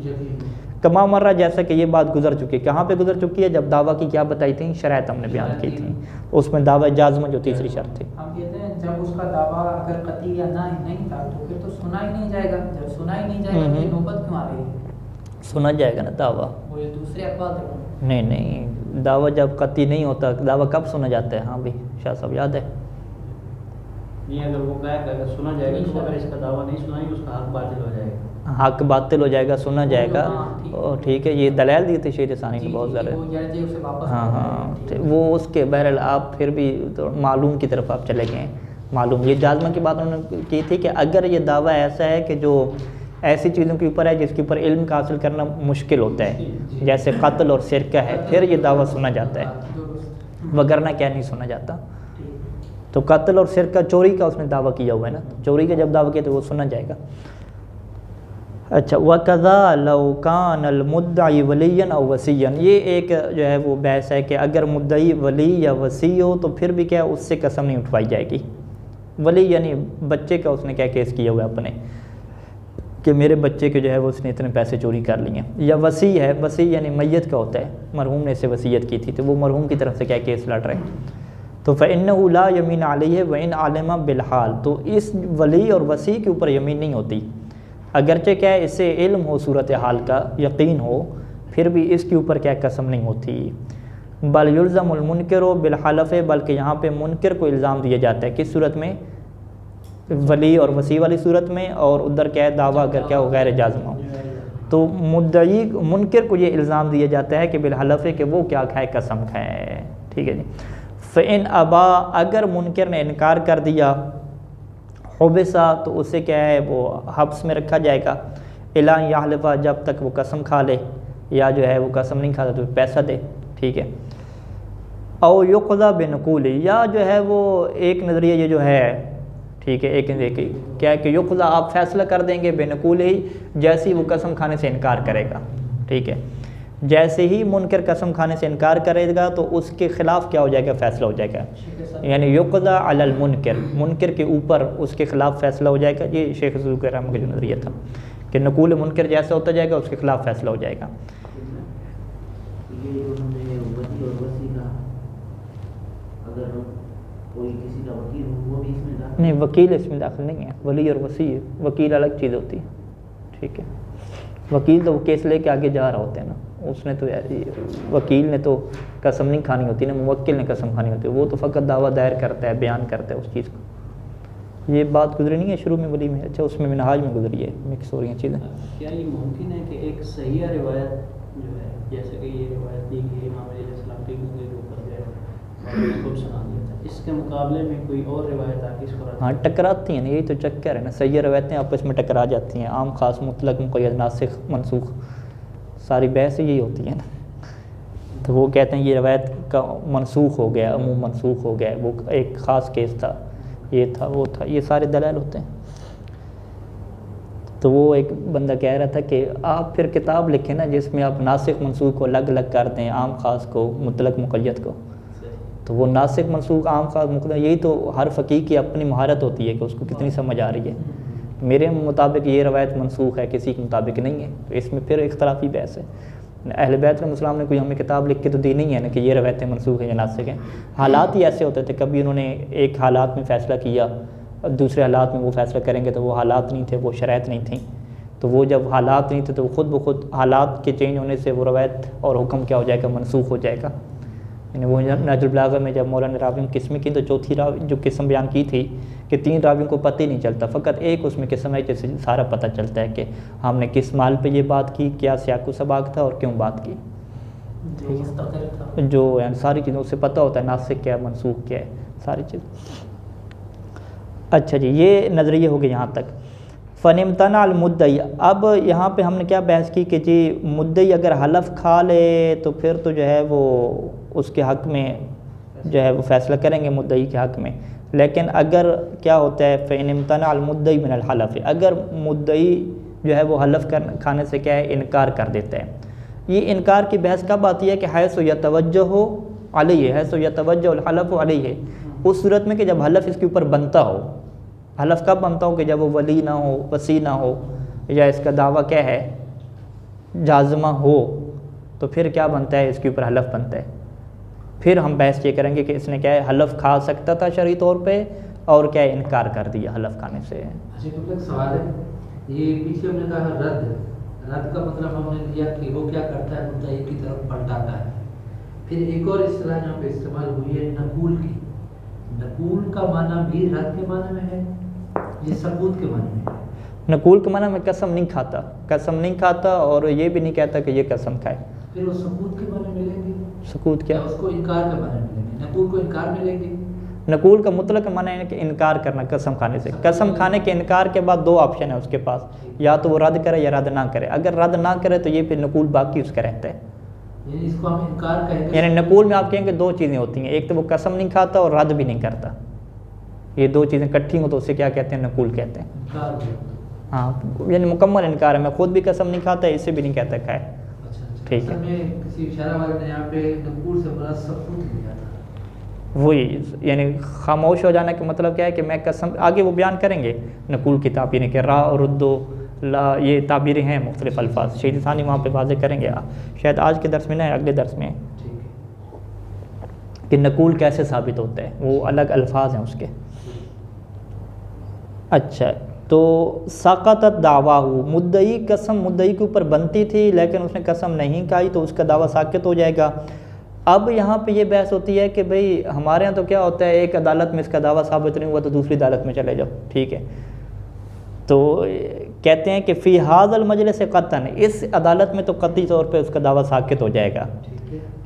कमा मर्रा, जैसा कि ये बात गुजर चुकी है। कहाँ पे गुजर चुकी है? जब दावा की क्या बताई थी? शराइत हमने बयान की थी, उसमें दावा जाज़िमा जो तीसरी शर्त थी। हम कहते हैं जब उसका दावा अगर कतई या ना नहीं था तो फिर तो सुना ही नहीं जाएगा। जब सुना ही नहीं जाएगा तो ये नौबत क्यों आ रही है? सुना जाएगा ना दावा, वो ये दूसरे अखबार थे। नहीं, दावा जब कतई नहीं होता, दावा कब सुना जाता है? हाँ भाई शाह साहब याद है? नहीं, अगर वो अगर सुना जाएगा तो अगर इसका दावा नहीं सुनाएंगे उसका हक बातिल हो जाएगा, हक बातिल हो जाएगा, सुना जाएगा। और ठीक है, ये दलाल दी थी शेख सानी ने बहुत ज़्यादा। हाँ, वो उसके बहरहाल आप फिर भी तो मालूम की तरफ आप चले गए। मालूम ये जाज़िमा की बात उन्होंने की थी कि अगर ये दावा ऐसा है कि जो ऐसी चीज़ों के ऊपर है जिसके ऊपर इल्म का हासिल करना मुश्किल होता है, जैसे कत्ल और सिरका है, फिर ये दावा सुना जाता है, वगरना क्या नहीं सुना जाता। तो कत्ल और सिरका, चोरी का उसने दावा किया हुआ है ना, चोरी का जब दावा किया तो वो सुना जाएगा। अच्छा, वकज़ा लौ कान अल मुद्दई वलियन और वसीयन, ये एक जो है वो बहस है कि अगर मुद्दई वली या वसी हो तो फिर भी क्या उससे कसम नहीं उठवाई जाएगी। वली यानी बच्चे का उसने क्या केस किया हुआ है अपने कि मेरे बच्चे के जो है वो उसने इतने पैसे चोरी कर लिए, या वसी है, वसी यानी मैयत का होता है, मरहूम ने इसे वसीयत की थी तो वो मरहूम की तरफ से क्या केस लड़ रहे हैं। तो फ़इन्नहु ला यमीन अलैहि व इन आलिमा बिलहाल, तो इस वली और वसी के ऊपर यमीन नहीं होती, अगरचे क्या है इससे इल्म हो, सूरत हाल का यकीन हो, फिर भी इसके ऊपर क्या कसम नहीं होती। बल युल्ज़मुल मुनकिरु बिलहलफ़, बल्कि यहाँ पे मुनकिर को इल्ज़ाम दिया जाता है किस सूरत में? वली और वसी वाली सूरत में, और उधर क्या है दावा अगर क्या हो गैर जाज़िमा हो। तो मुद्दई मुनकर को ये इल्ज़ाम दिया जाता है कि बिलहलफ़ कि वो क्या खाए, कसम खाए। ठीक है जी। फ़इन अबा, अगर मुनकर ने इनकार कर दिया, हुबिसा, तो उसे क्या है वो हब्स में रखा जाएगा, इला याहलिफ़ा, जब तक वो कसम खा ले, या जो है वो कसम नहीं खाता तो पैसा दे। ठीक है। औ युक़ज़ा बिनक़ूल, या जो है वो एक नज़रिया ये जो है, ठीक है, एक देखिए क्या है कि युक़ज़ा आप फैसला कर देंगे बिनक़ूल ही, जैसे ही वो कसम खाने से इनकार करेगा। ठीक है। जैसे ही मुनकर कसम खाने से इनकार करेगा तो उसके ख़िलाफ़ क्या हो जाएगा, फ़ैसला हो जाएगा। यानी युक़ज़ा अलल मुनकर, मुनकर के ऊपर उसके ख़िलाफ़ फ़ैसला हो जाएगा। ये शेख ज़ुल्फ़िकार रहमतुल्लाह का जो नज़रिया था कि नक़ूल मुनकर जैसा होता जाएगा उसके ख़िलाफ़ फ़ैसला हो जाएगा। नहीं, वकील इसमें दाखिल नहीं है, वली और वसी, वकील अलग चीज़ होती है। ठीक है। वकील तो वो केस लेके आगे जा रहा होता है ना, उसने तो वकील ने तो कसम नहीं खानी होती ना, मुवक्किल ने कसम खानी होती है, वो तो फ़कत दावा दायर करता है, बयान करता है उस चीज़ को। ये बात गुजरी नहीं है शुरू में वली में, अच्छा उसमें मिनहाज में गुजरी है, मिक्स हो रही हैं चीज़ें। क्या ये मुमकिन है कि एक सही रिवायत जो है, जैसे कि ये रिवायत दी गई इमाम अलैहिस्सलाम के ऊपर जो है खूब सुना दिया था, इसके मुकाबले में कोई और रिवायत आके इसको, हाँ, टकराती हैं, यही तो चक्कर है ना, सही रिवायतें आपस में टकरा जाती हैं, आम खास मुतलक मुक़य्यद नासिख मनसूख, सारी बहस यही होती है ना। तो वो कहते हैं ये रिवायत का मनसूख हो गया, अमूम मनसूख हो गया, वो एक ख़ास केस था, ये था वो था, ये सारे दलाल होते हैं। तो वो एक बंदा कह रहा था कि आप फिर किताब लिखें ना जिसमें आप नासिख मनसूख को अलग अलग कर दें, आम खास को, मुतलक मुक़य्यद को। तो वो नासिख मनसूख आम खास मुक़य्यद, यही तो हर फ़कीह की अपनी महारत होती है कि उसको कितनी समझ आ रही है। मेरे मुताबिक ये रवायत मनसूख है, किसी के मुताबिक नहीं है, तो इसमें फिर इख्तलाफी बहस है। अहले बैत अलैहिस्सलाम ने कोई हमें किताब लिख के तो दी नहीं है ना कि ये रवायतें मनसूख हैं या नासिख हैं। हालात ही ऐसे होते थे, कभी उन्होंने एक हालात में फ़ैसला किया, दूसरे हालात में वो फ़ैसला करेंगे तो वो हालात नहीं थे, वो शराइत नहीं थी। तो वो जब हालात नहीं थे तो ख़ुद ब खुद हालात के चेंज होने से वो रवायत और हुक्म क्या हो जाएगा, मनसूख हो जाएगा। यानी वो नहजुल बलागा में जब मौलाना रावी ने किस्में की तो चौथी रावी जो किस्म बयान की थी कि 3 रावियों को पता ही नहीं चलता, फ़कत एक उसमें किस्म है जिससे सारा पता चलता है कि हमने किस माल पे ये बात की, क्या सियाक़ सबाक़ था और क्यों बात की। ठीक है, जो यानी सारी चीज़ों से पता होता है नासिख क्या है, मनसूख क्या है, सारी चीज़। अच्छा जी, ये नज़रिए हो गए यहाँ तक। फ़निमतना अल मुद्दई, अब यहाँ पे हमने क्या बहस की कि जी मुद्दई अगर हलफ खा ले तो फिर तो जो है वो उसके हक़ में जो है वो फ़ैसला करेंगे मुद्दई के हक़ में। लेकिन अगर क्या होता है, फ़निमतना अल मुद्दई मिनल हलफ़, अगर मुद्दई जो है वो हलफ खाने से क्या है इनकार कर देता है। ये इनकार की बहस कब आती है कि हैसो यतवज्जहु अलैहि, हैसो यतवज्जहुल हलफ़ु अलैहि, उस सूरत में कि जब हलफ इसके ऊपर बनता हो। हलफ कब बनता हो कि जब वो वली ना हो, वसी ना हो, या इसका दावा क्या है जाज़मा हो, तो फिर क्या बनता है, इसके ऊपर हलफ बनता है। फिर हम बहस ये करेंगे कि इसने क्या है हलफ खा सकता था शरई तौर पे और क्या है इनकार कर दिया हलफ खाने से। अच्छा, तो एक सवाल है, ये पीछे हमने कहा रद्द का मतलब हमने लिया कि वो क्या करता है, मुद्दई की तरफ पलटाता है। फिर एक और इस्तिलाह यहाँ पे इस्तेमाल हुई है नकूल की। नकूल का माना भी रद्द के माने में है, ये सबूत के माने में। नकूल के माना में कसम नहीं खाता, कसम नहीं खाता और ये भी नहीं कहता कि ये कसम खाए। फिर वो सबूत के माने मिलेंगे, सबूत क्या, उसको इनकार के माने मिलेंगे। नकूल को इनकार मिलेंगे। नकूल का मुतलक माना है कि इनकार करना कसम खाने से। कसम खाने के इनकार के बाद 2 ऑप्शन है उसके पास, या तो वो रद्द करे या रद्द ना करे। अगर रद्द ना करे तो ये फिर नकूल बाकी उसका रहता है। इसको हम इनकार कहेंगे। यानी नकूल में आप कहेंगे 2 चीज़ें होती हैं, एक तो वो कसम नहीं खाता और रद्द भी नहीं करता। ये 2 चीज़ें इकट्ठी हो तो उसे क्या कहते हैं, नकूल कहते हैं। हाँ, यानी मुकम्मल इनकार है, मैं खुद भी कसम नहीं खाता, इसे भी नहीं कहता खाए। ठीक है, किसी इशारा वाले ने यहाँ पे नकूल से बड़ा सबूत लिया था। वही यानी खामोश हो जाने का मतलब क्या है कि मैं कसम, आगे वो बयान करेंगे नकूल की ताबीर कि रा और रुद्दो ला, ये ताबीरें हैं मुख्तलिफ अल्फाज। शहीद सानी वहाँ पे वाज़े करेंगे, शायद आज के दर्स में ना अगले दर्स में, कि नकूल कैसे साबित होता है, वो अलग अल्फाज हैं उसके। अच्छा, तो साक़तत दावाहु, मुद्दई कसम मुद्दई के ऊपर बनती थी लेकिन उसने कसम नहीं खाई तो उसका दावा साक़ित हो जाएगा। अब यहाँ पे ये बहस होती है कि भाई हमारे यहाँ तो क्या होता है, एक अदालत में इसका दावा साबित नहीं हुआ तो दूसरी अदालत में चले जाओ। ठीक है, तो कहते हैं कि फ़ी हाज़ल मजलिस क़तन, इस अदालत में तो क़तई तौर पे उसका दावा साकित हो जाएगा,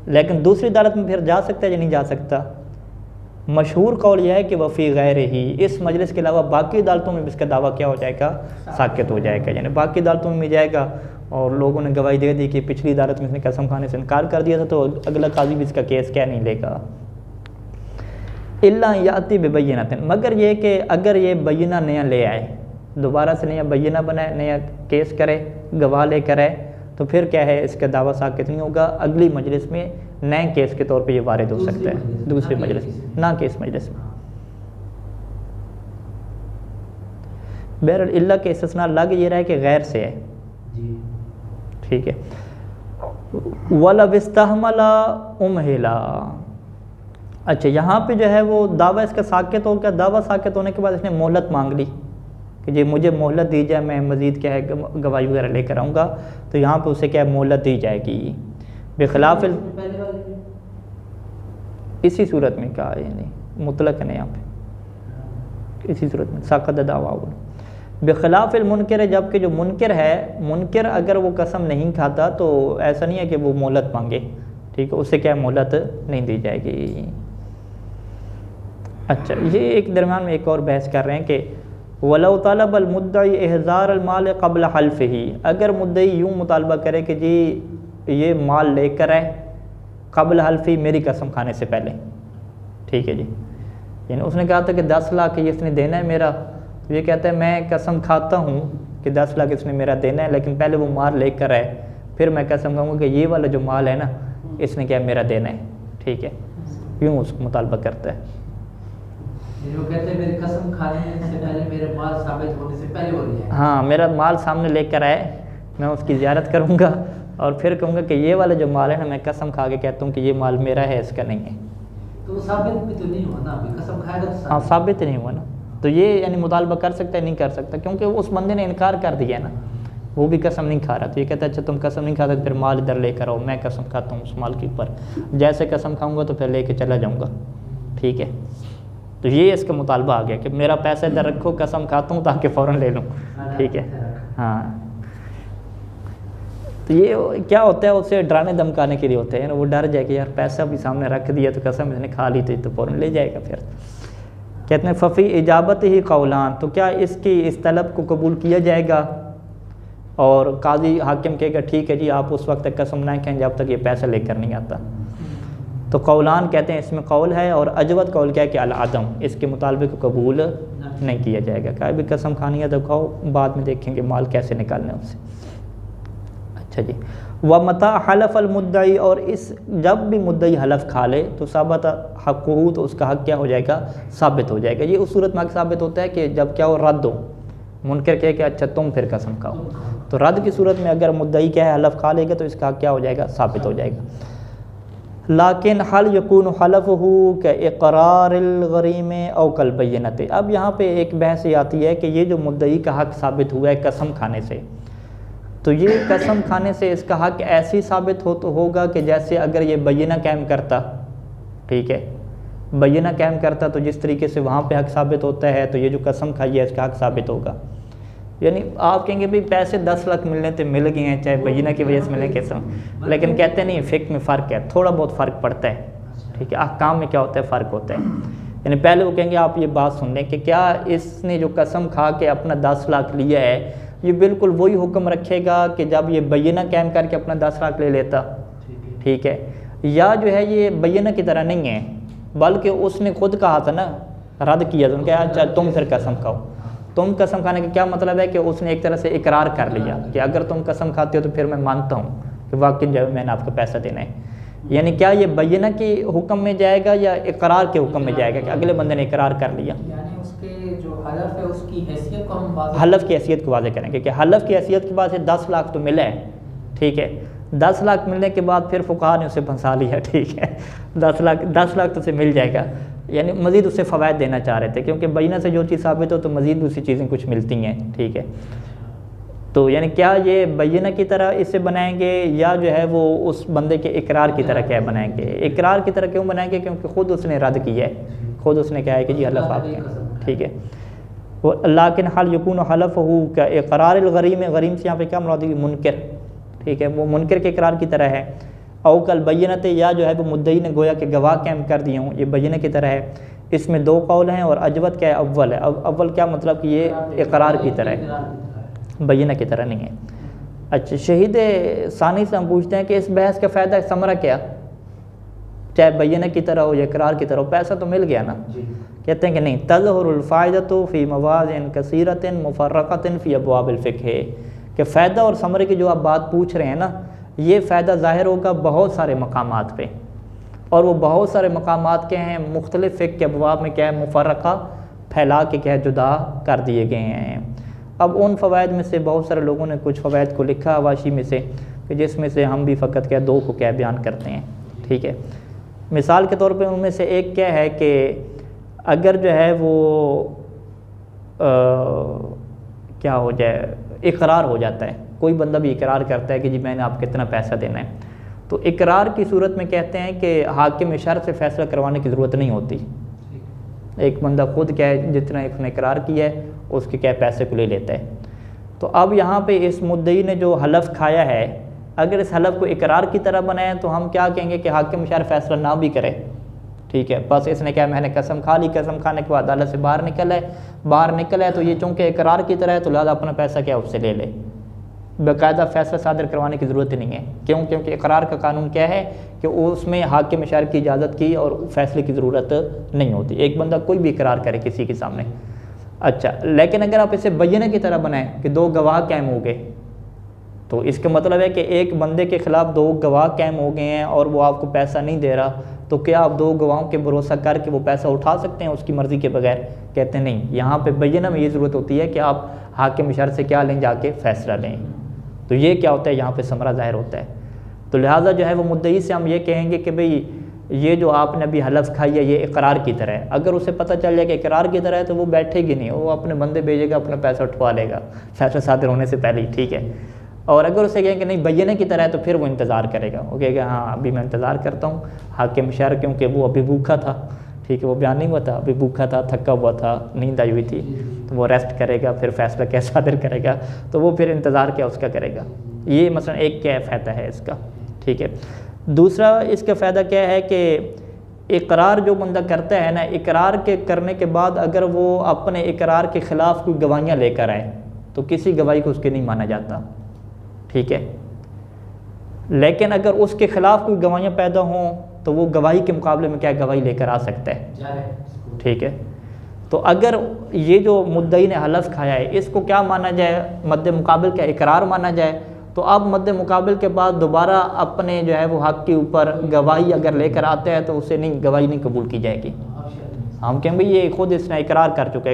लेकिन दूसरी अदालत में फिर जा सकता है या नहीं जा सकता। मशहूर कौल यह है कि वफ़ी गैर ही, इस मजलिस के अलावा बाकी अदालतों में भी इसका दावा क्या हो जाएगा, साकित हो जाएगा। यानी बाकी अदालतों में भी जाएगा और लोगों ने गवाही दे दी कि पिछली अदालत में इसने कसम खाने से इनकार कर दिया था, तो अगला काजी भी इसका केस क्या नहीं लेगा। इल्ला याति बेबय्यिनतिन, मगर ये कि अगर ये बय्यिना नया ले आए, दोबारा से नया बय्यिना बनाए, नया केस करे, गवाह लेकर आए, तो फिर क्या है, इसका दावा साकित नहीं होगा। अगली मजलिस में नए केस के तौर पे ये वारिद हो सकता है, दूसरी मजलिस ना केस मजलिस में। बहरहाल इल्ला के इस्तिस्ना लग ये रहा है कि गैर से है, ठीक है। वलविस्तहमला उमहिला, अच्छा यहाँ पे जो है वो दावा इसका साकित हो गया। दावा साकित होने के बाद इसने मोहलत मांग ली कि जी मुझे मोहलत दी जाए, मैं मज़ीद क्या है गवाही वगैरह लेकर आऊँगा, तो यहाँ पे उसे क्या है मोहलत दी जाएगी। बेखिलाफ़ इसी सूरत में कहा है, यानी मुतलक है यहाँ पे, इसी सूरत में साक़त दावा हो। बेखिलाफ़ मुनकर, जबकि जो मुनकर है, मुनकर अगर वो कसम नहीं खाता तो ऐसा नहीं है कि वो मोहलत मांगे, ठीक है, उससे क्या मोहलत नहीं दी जाएगी। अच्छा, ये एक दरमियान में एक और बहस कर रहे हैं कि वलौ तलब अल मुद्दई इहज़ार अल माल क़ब्ल हल्फ़ ही, अगर मुद्दई यूँ मुतालबा करे कि जी ये माल लेकर आए क़ब्ल हल्फ़ी, मेरी कसम खाने से पहले, ठीक है जी, यानी उसने कहा था कि 10 लाख ये इसने देना है मेरा, तो ये कहता है मैं कसम खाता हूँ कि 10 लाख इसने मेरा देना है, लेकिन पहले वो माल लेकर आए, फिर मैं कसम खाऊँगा कि ये वाला जो माल है ना, इसने क्या मेरा देना है, ठीक है, यूँ उसको मुतालबा करता है। वो कहते हैं मेरी कसम खाने से पहले मेरे माल साबित होने से पहले हो रही है। हाँ, मेरा माल सामने लेकर आए, मैं उसकी ज़ियारत करूँगा और फिर कहूँगा कि ये वाला जो माल है ना, मैं कसम खा के कहता हूँ कि ये माल मेरा है, इसका नहीं है। तो वो साबित भी तो नहीं हुआ ना, अभी कसम खाएगा तो हाँ, साबित नहीं हुआ ना, तो ये यानी मुतालबा कर सकता है, नहीं कर सकता, क्योंकि उस बंदे ने इनकार कर दिया ना, वो भी कसम नहीं खा रहा, तो ये कहता है अच्छा तुम कसम नहीं खाता, फिर माल इधर लेकर आओ, मैं कसम खाता हूँ उस माल के ऊपर, जैसे कसम खाऊँगा तो फिर लेके चला जाऊँगा, ठीक है। तो ये इसका मुतालबा आ गया कि मेरा पैसा इधर रखो, कसम खाता हूँ ताकि फ़ौरन ले लूँ, ठीक है। हाँ, तो ये क्या होता है, उसे डराने धमकाने के लिए होते हैं ना, वो डर जाए कि यार पैसा भी सामने रख दिया तो कसम इसने खा ली तो फ़ौरन ले जाएगा। फिर कहते हैं फ़फ़ी इजाबत ही कौलान, तो क्या इसकी इस तलब को कबूल किया जाएगा, और काजी हाकिम कहेगा ठीक है जी आप उस वक्त तक कसम ना कहें जब तक ये पैसा लेकर नहीं आता। तो कौलान कहते हैं इसमें कौल है, और अजवत कौल क्या है कि अल-अदम, इसके मुतालबे को कबूल नहीं किया जाएगा। क्या भी कसम खानी है तो खाओ, बाद में देखेंगे माल कैसे निकालना है उससे। अच्छा जी, व मता हलफ अल मुद्दई, और इस जब भी मुद्दई हलफ खा ले तो साबित हक़्क़ुहु, तो उसका हक़ क्या हो जाएगा, साबित हो जाएगा। ये उस सूरत में साबित होता है कि जब क्या हो, रद्द हो, मुनकर कहे कि अच्छा तुम फिर कसम खाओ, तो रद्द की सूरत में अगर मुद्दई क्या है हलफ खा लेगा तो इसका हक़ क्या हो जाएगा, साबित हो जाएगा। लाकिन हल यकून हलफ़हु के इक़रारिल गरीम औ कल बय्यनत, अब यहाँ पे एक बहस आती है कि ये जो मुद्दई का हक़ साबित हुआ है कसम खाने से, तो ये कसम खाने से इसका हक़ ऐसी साबित होगा कि जैसे अगर ये बय्यना कायम करता, ठीक है, बय्यना कायम करता तो जिस तरीके से वहाँ पे हक़ साबित होता है, तो ये जो कसम खाई है इसका हक़ साबित होगा। यानी आप कहेंगे भाई पैसे 10 लाख मिलने तो मिल गए हैं, चाहे बय्यना की वजह से मिले कैसा, लेकिन कहते नहीं फ़िक़्ह में फ़र्क है, थोड़ा बहुत फ़र्क पड़ता है, ठीक है। अहकाम में क्या होता है, फ़र्क होता है। यानी पहले वो कहेंगे आप ये बात सुन लें कि क्या इसने जो कसम खा के अपना 10 लाख लिया है, ये बिल्कुल वही हुक्म रखेगा कि जब ये बय्यना कायम करके अपना 10 लाख ले लेता, ठीक है, या जो है ये बय्यना की तरह नहीं है, बल्कि उसने खुद कहा था ना, रद्द किया तो उनका अच्छा तुम फिर कसम खाओ। तुम कसम खाने का क्या मतलब है कि उसने एक तरह से इकरार कर लिया कि अगर तुम कसम खाते हो तो फिर मैं मानता हूँ कि वाकई जो मैंने आपको पैसा देना है। यानी क्या ये बय्यना के हुक्म में जाएगा या इकरार के हुक्म में जाएगा कि अगले बंदे ने इकरार कर लिया। यानी उसके जो हलफ है उसकी हैसियत को हम हलफ की हैसियत को वाज़ेह करेंगे कि हलफ की हैसियत के बाद से 10 लाख तो मिला है, ठीक है, 10 लाख मिलने के बाद फिर फुक़हा ने उसे फंसा लिया, ठीक है, 10 लाख तो उसे मिल जाएगा, यानी मज़ीद उसे फ़वायद देना चाह रहे थे, क्योंकि बय्यना से जो चीज़ साबित हो तो मज़ीद दूसरी चीज़ें कुछ मिलती हैं, ठीक है। तो यानी क्या ये बय्यना की तरह इसे बनाएंगे या जो है वो उस बंदे के इकरार की तरह क्या बनाएंगे। इकरार की तरह क्यों बनाएंगे, क्योंकि ख़ुद उसने रद्द किया है, ख़ुद उसने कहा है कि जी हलफ आपके, ठीक है। वो लाकिन हल यकून हलफ़हु का इक़रार गरीम, गरीम से यहाँ पे क्या मुराद है? मुनकर, ठीक है, वो मुनकर के इकरार की तरह है। औ कल बैनत, या जो है वो मुद्दई ने गोया के गवाह कैम कर दिए हों, ये बैने की तरह है। इसमें दो कौल हैं और अजवत क्या है? अव्वल है। अब अव्वल क्या मतलब कि ये इकरार की तरह है, बैना की तरह नहीं है। अच्छा, शहीद सानी से हम पूछते हैं कि इस बहस का फ़ायदा समरा क्या, चाहे बैना की तरह हो या इकरार की तरह हो, पैसा तो मिल गया ना। कहते हैं कि नहीं, तज़हुरुल फ़ायदतु फ़ी मवाज़िन कसीरतिन मुफ़र्रक़तिन फ़ी अब्वाबिल फ़िक़्ह, कि फ़ायदा और समरे की जो आप बात पूछ रहे हैं ना, ये फ़ायदा ज़ाहिर होगा बहुत सारे मकामात पे, और वो बहुत सारे मकामात के हैं मुख्तलिफ़ फ़िक़्ह के अबवाब में क्या है? मुफ़र्रक़ा, फैला के क्या है? जुदा कर दिए गए हैं। अब उन फ़वाइद में से बहुत सारे लोगों ने कुछ फ़वाइद को लिखा हवाशी में से, कि जिसमें से हम भी फ़कत क्या दो को क्या बयान करते हैं, ठीक है। मिसाल के तौर पे उनमें से एक क्या है कि अगर जो है वो क्या हो जाए, इकरार हो जाता है, कोई बंदा भी इकरार करता है कि जी मैंने आपको इतना पैसा देना है, तो इकरार की सूरत में कहते हैं कि हाकिम शर्त से फ़ैसला करवाने की ज़रूरत नहीं होती। एक बंदा खुद क्या है, जितना उसने इकरार किया है उसके क्या पैसे को ले लेता है। तो अब यहाँ पे इस मुद्दई ने जो हलफ खाया है, अगर इस हलफ को इकरार की तरह बनाए तो हम क्या कहेंगे कि हाकिम शर्त फ़ैसला ना भी करे, ठीक है। बस इसने क्या, मैंने कसम खा ली, कसम खाने के बाद अदालत से बाहर निकला है तो ये चूँकि इकरार की तरह है तो लिहाजा अपना पैसा क्या उससे ले ले, बाकायदा फ़ैसला सादर करवाने की ज़रूरत नहीं है। क्यों? क्योंकि इकरार का कानून क्या है कि उसमें हाकिम शर्त की इजाज़त की और फ़ैसले की ज़रूरत नहीं होती। एक बंदा कोई भी इकरार करे किसी के सामने। अच्छा, लेकिन अगर आप इसे बैने की तरह बनाएं कि दो गवाह कायम हो गए, तो इसका मतलब है कि एक बंदे के ख़िलाफ़ दो गवाह कायम हो गए हैं और वो आपको पैसा नहीं दे रहा, तो क्या आप दो गवाहों के भरोसा करके वो पैसा उठा सकते हैं उसकी मर्ज़ी के बगैर? कहते हैं नहीं, यहाँ पे बैना में ये ज़रूरत होती है कि आप हाकिम शर्त से क्या लें, जाके फ़ैसला लें। तो ये क्या होता है, यहाँ पे समरा ज़ाहिर होता है। तो लिहाजा जो है वो मुद्दई से हम ये कहेंगे कि भाई ये जो आपने अभी हलफ खाई है ये इकरार की तरह है। अगर उसे पता चल जाए कि इकरार की तरह है तो वो बैठेगी नहीं, वो अपने बंदे भेजेगा, अपना पैसा उठवा लेगा फैसला सादर होने से पहले ही, ठीक है। और अगर उसे कहें कि नहीं बैने की तरह है तो फिर वो इंतज़ार करेगा, वो कहेगा हाँ अभी मैं इंतज़ार करता हूँ हाकिम शहर, क्योंकि वो अभी भूखा था, ठीक है, वो बयान नहीं हुआ था, अभी भूखा था, थका हुआ था, नींद आई हुई थी, तो वो रेस्ट करेगा, फिर फैसला क्या सादर करेगा, तो वो फिर इंतज़ार क्या उसका करेगा। ये मसलन एक क्या फ़ायदा है इसका, ठीक है। दूसरा इसका फ़ायदा क्या है कि इकरार जो बंदा करता है ना, इकरार के करने के बाद अगर वो अपने इकरार के ख़िलाफ़ कोई गवाहियाँ लेकर आए तो किसी गवाही को उसके नहीं माना जाता, ठीक है। लेकिन अगर उसके ख़िलाफ़ कोई गवाहियाँ पैदा हों तो वो गवाही के मुकाबले में क्या गवाही लेकर आ सकता है, ठीक है। तो अगर ये जो मुद्दई ने हलफ खाया है इसको क्या माना जाए, मद्दे मुकाबिल क्या इकरार माना जाए, तो अब मद्दे मुकाबिल के बाद दोबारा अपने जो है वो हक़ के ऊपर गवाही अगर लेकर आते हैं तो उसे नहीं, गवाही नहीं कबूल की जाएगी। हम कहें भाई ये खुद इसने इकरार कर चुका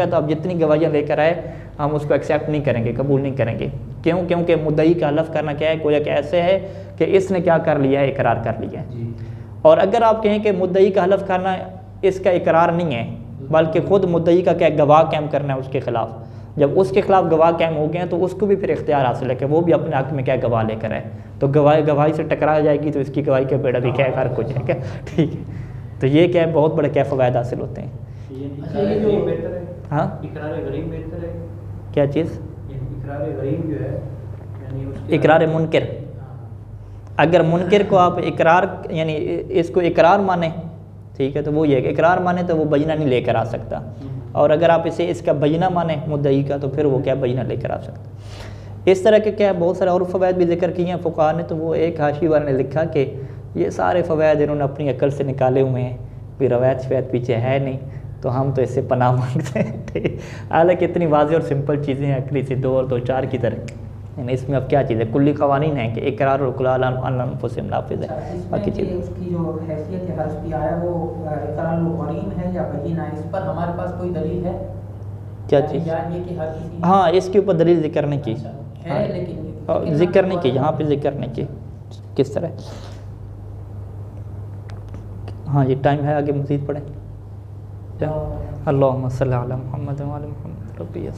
है, तो अब जितनी गवाहियाँ लेकर आए हम उसको एक्सेप्ट नहीं करेंगे, कबूल नहीं करेंगे। क्यों? क्योंकि मुद्दई का हलफ करना क्या है, कोई ऐसे है कि इसने क्या कर लिया है, इकरार कर लिया है। और अगर आप कहें कि मुद्दई का हलफ करना इसका इकरार नहीं है बल्कि ख़ुद मुद्दई का क्या गवाह कायम करना है उसके ख़िलाफ़, जब उसके ख़िलाफ़ गवाह कायम हो गए हैं तो उसको भी फिर इख्तियार हासिल है कि वो भी अपने हक़ में क्या गवाह लेकर आए। तो गवाही से टकरा जाएगी तो इसकी गवाही का बेड़ा भी क्या फ़र्क हो जाएगा, ठीक है। तो ये क्या है, बहुत बड़े क्या फ़वायद हासिल होते हैं। हाँ, क्या चीज़? इकरार मुनकर। अगर मुनकर को आप इकरार यानी इसको इकरार माने, ठीक है, तो वो ये इकरार माने तो वो बैना नहीं लेकर आ सकता, और अगर आप इसे इसका बैना माने मुद्दई का तो फिर वो क्या बैना लेकर आ सकता। इस तरह के क्या बहुत सारे और फ़वायद भी जिक्र किए हैं फ़ुक़हा ने। तो वो एक हाशी वाले ने लिखा कि ये सारे फ़वायद इन्होंने अपनी अकल से निकाले हुए हैं, कोई रवायत शवायत पीछे है नहीं, तो हम तो इससे पनाह मांगते हैं, ठीक। हालांकि इतनी वाज़ेह और सिंपल चीज़ें हैं, अकली से 2 और 2 4 की तरह, यानी इसमें अब क्या चीज़ है, कुल्ली क़वानीन है कि इकरार और कुल अनफुसिहिम नाफिज़ है, बाकी चीज़ उसकी जो हैसियत है हर्फ भी आया वो इकरार गरीम है या बहीना है, इस पर हमारे पास कोई दलील है? क्या चीज़? हाँ, इसके ऊपर दलील ज़िक्र नहीं की है, लेकिन ज़िक्र नहीं की, यहाँ पे ज़िक्र नहीं की। किस तरह? हाँ, ये टाइम है, आगे मज़ीद पढ़ें। अल्लाहुम्मा सल्ली अला मुहम्मद व अला मुहम्मद।